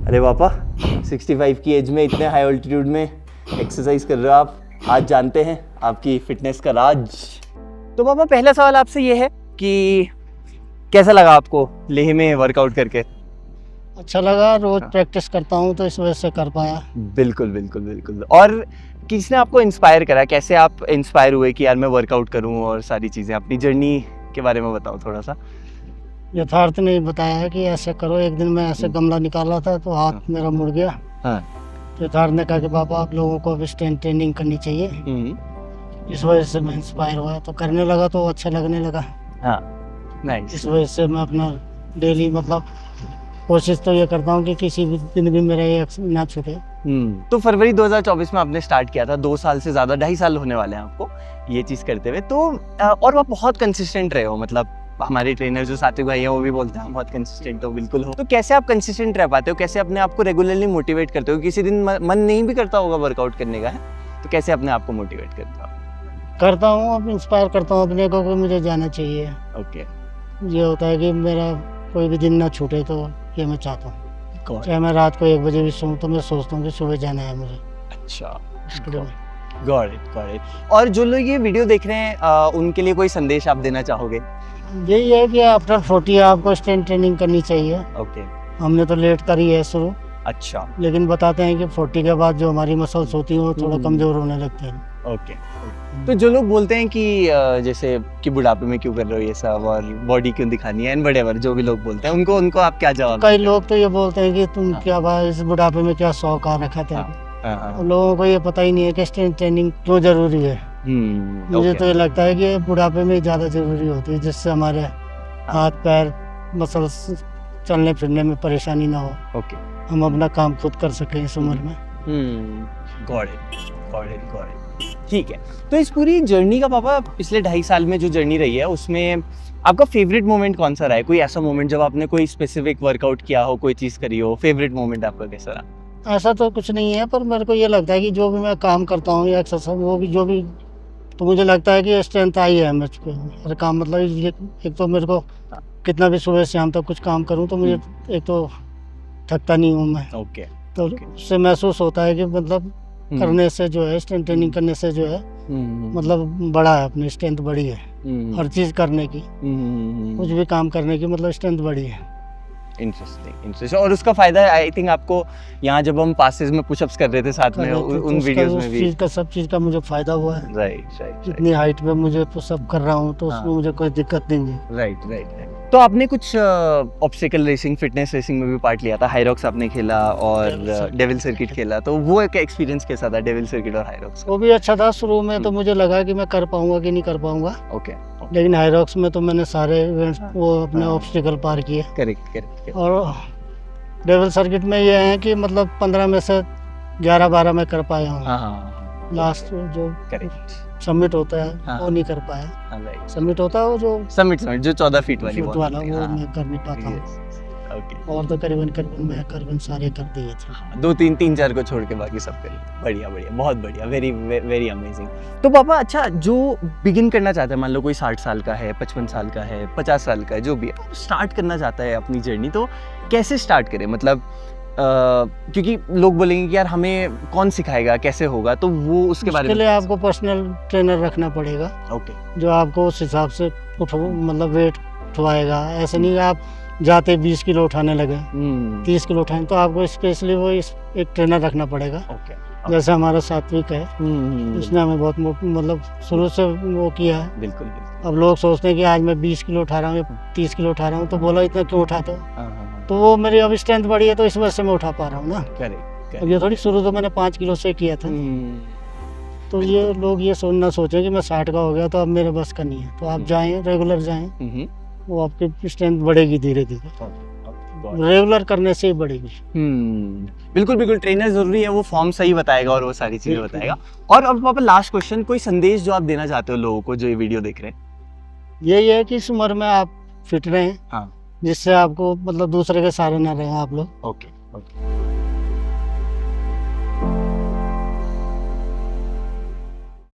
अरे पापा 65 की एज में इतने हाई ऑल्टीट्यूड में एक्सरसाइज कर रहे हो आप, आज जानते हैं आपकी फिटनेस का राज। तो पापा पहला सवाल आपसे ये है कि कैसा लगा आपको लेह में वर्कआउट करके? अच्छा लगा, रोज प्रैक्टिस करता हूँ तो इस वजह से कर पाया। बिल्कुल बिल्कुल बिल्कुल। और किसने आपको इंस्पायर करा, कैसे आप इंस्पायर हुए कि यार मैं वर्कआउट करूँ और सारी चीज़ें? अपनी जर्नी के बारे में बताओ थोड़ा सा। यथार्थ नहीं बताया है कि ऐसे करो। एक दिन मैं ऐसे गमला निकाला था तो हाथ मेरा मुड़ गया। हाँ। तो यथार्थ ने कहा कि पापा आप लोगों को भी स्ट्रेंथ ट्रेनिंग करनी चाहिए। इस वजह से मैं इंस्पायर हुआ तो करने लगा तो अच्छा लगने लगा। हाँ नाइस। इस वजह से मैं अपना डेली मतलब कोशिश तो ये करता हूँ कि किसी भी दिन भी मेरा ये ना छूटे। तो फरवरी 2024 में आपने स्टार्ट किया था, 2 साल से ज़्यादा, 2.5 साल होने वाले हैं आपको ये चीज़ करते हुए। तो और आप बहुत कंसिस्टेंट रहे हो, मतलब हमारे ट्रेनर जो साथी भाई हैं वो भी बोलते हैं बहुत कंसिस्टेंट हो। बिल्कुल हो। तो कैसे आप कंसिस्टेंट रह पाते हो, कैसे अपने आप को रेगुलरली मोटिवेट करते हो? किसी दिन मन नहीं भी करता होगा वर्कआउट करने का, है तो कैसे अपने आप को मोटिवेट करते हो? करता हूँ, अब इंस्पायर करता हूँ अपने को कि मुझे जाना चाहिए। ओके। ये होता है कि मेरा कोई भी दिन ना छूटे, तो ये मैं चाहता हूँ। चाहे मैं रात को 1 बजे भी सोऊं तो मैं सोचता हूँ कि सुबह जाना है मुझे। अच्छा, स्टूडियो में। Got it got it. और जो लोग ये वीडियो देख रहे हैं उनके लिए कोई संदेश आप देना चाहोगे? यही है कि आफ्टर 40 आपको स्ट्रेंथ ट्रेनिंग करनी चाहिए। ओके। हमने तो लेट करी है शुरू, अच्छा। लेकिन बताते हैं कि 40 के बाद जो हमारी मसल्स होती हैं वो थोड़ा कमजोर होने लगते हैं। ओके। तो जो लोग बोलते हैं कि जैसे कि बुढ़ापे में क्यों कर रहे हो ये सब और बॉडी क्यों दिखानी है एंड व्हाटएवर, जो भी लोग बोलते हैं उनको आप क्या जवाब? कई लोग तो ये बोलते हैं कि तुम क्या भाई इस बुढ़ापे में क्या शौक आ रखा था। और लोगों को ये पता ही नहीं है कि स्ट्रेंथ ट्रेनिंग क्यों जरूरी है। मुझे तो ये लगता है कि बुढ़ापे में ज़्यादा जरूरी होती है, जिससे हमारे हाथ पैर मसल्स चलने फिरने में परेशानी ना हो। ओके। हम अपना काम खुद कर सकें इस उम्र में। Got it got it got it. ठीक है। तो इस पूरी जर्नी का पापा पिछले 2.5 साल में जो जर्नी रही है उसमें आपका फेवरेट मोमेंट कौन सा रहा है? कोई ऐसा मोमेंट जब आपने कोई स्पेसिफिक वर्कआउट किया हो, कोई चीज़ करी हो, फेवरेट मोमेंट आपका कैसा रहा? ऐसा तो कुछ नहीं है, पर मेरे को ये लगता है कि जो भी मैं काम करता हूँ या एक्सरसाइज वो भी जो भी, तो मुझे लगता है कि स्ट्रेंथ आई है मुझको हर काम। मतलब एक तो मेरे को कितना भी सुबह शाम तक कुछ काम करूँ तो मुझे एक तो थकता नहीं हूँ मैं। ओके। तो उससे महसूस होता है कि मतलब करने से जो है स्ट्रेंथ ट्रेनिंग करने से जो है मतलब बड़ा है, अपनी स्ट्रेंथ बड़ी है हर चीज़ करने की, कुछ भी काम करने की मतलब स्ट्रेंथ बड़ी है। इंटरेस्टिंग। और उसका फायदा है आई थिंक आपको यहाँ जब हम पासेस में पुशअप्स कर रहे थे साथ में उन वीडियोस में भी सब चीज़ का मुझे फायदा हुआ है। राइट। इतनी हाइट में मुझे पुशअप कर रहा हूँ तो उसमें मुझे कोई दिक्कत नहीं है। राइट। तो आपने कुछ ऑब्स्टिकल रेसिंग, फिटनेस रेसिंग में भी पार्ट लिया था, हाईरॉक्स आपने खेला और डेविल सर्किट खेला, तो वो एक एक्सपीरियंस कैसा था डेविल सर्किट और हाईरॉक्स? वो भी अच्छा था। शुरू में तो मुझे लगा कि मैं कर पाऊंगा कि नहीं कर पाऊंगा। ओके। लेकिन हाईरॉक्स में तो मैंने सारे इवेंट्स वो अपने ऑब्स्टिकल पार किए। करेक्ट। और डेविल सर्किट में ये है कि मतलब 15 में से 11-12 में कर पाया हूँ। हाँ। लास्ट जो करेक्ट सबमिट होता है वो नहीं कर पाया। सबमिट होता है वो जो समिट जो 14 फीट वाली वाला वो मैं कर नहीं पाता हूँ। और तो करीबन सारे कर दिए थे। 2-3-4 को छोड़ के बाकी सब कर। बढ़िया, बहुत बढ़िया, वेरी अमेजिंग। तो पापा अच्छा, जो बिगिन करना चाहता है, मान लो कोई 60 साल का है, 55 साल का है, 50 साल का है, जो भी है, स्टार्ट करना चाहता है अपनी जर्नी, तो कैसे स्टार्ट करे? मतलब क्योंकि लोग बोलेंगे कि यार हमें कौन सिखाएगा, कैसे होगा, तो वो उसके बारे में लिए आपको पर्सनल ट्रेनर रखना पड़ेगा। ओके। जो आपको उस हिसाब से मतलब वेट उठवाएगा। ऐसे नहीं आप जाते 20 किलो उठाने लगे, 30 किलो उठाने, तो आपको स्पेशली वो एक ट्रेनर रखना पड़ेगा। जैसे हमारा सात्विक है, उसने हमें बहुत मतलब शुरू से वो किया है। बिल्कुल। अब लोग सोचते हैं कि आज मैं 20 किलो उठा रहा हूँ या 30 किलो उठा रहा हूँ, तो बोला इतना क्यों उठाते हो? तो वो मेरी अब स्ट्रेंथ बढ़ी है तो इस वजह से मैं उठा पा रहा हूँ ना। अब ये थोड़ी शुरू तो मैंने 5 किलो से किया था। तो ये लोग ये ना सोचें कि मैं 60 का हो गया तो अब मेरे बस का नहीं है। तो आप जाएं, रेगुलर जाएं, वो आपकी स्ट्रेंथ बढ़ेगी धीरे धीरे। रेगुलर करने से ही बढ़ेगी। बिल्कुल। ट्रेनर जरूरी है, वो फॉर्म सही बताएगा और वो सारी चीजें बताएगा। और अब पापा लास्ट क्वेश्चन, कोई संदेश जो आप देना चाहते हो लोगों को जो ये वीडियो देख रहे हैं? यही है कि इस उम्र में आप फिट रहें, जिससे आपको मतलब दूसरे के सहारे ना रहें आप लोग। ओके।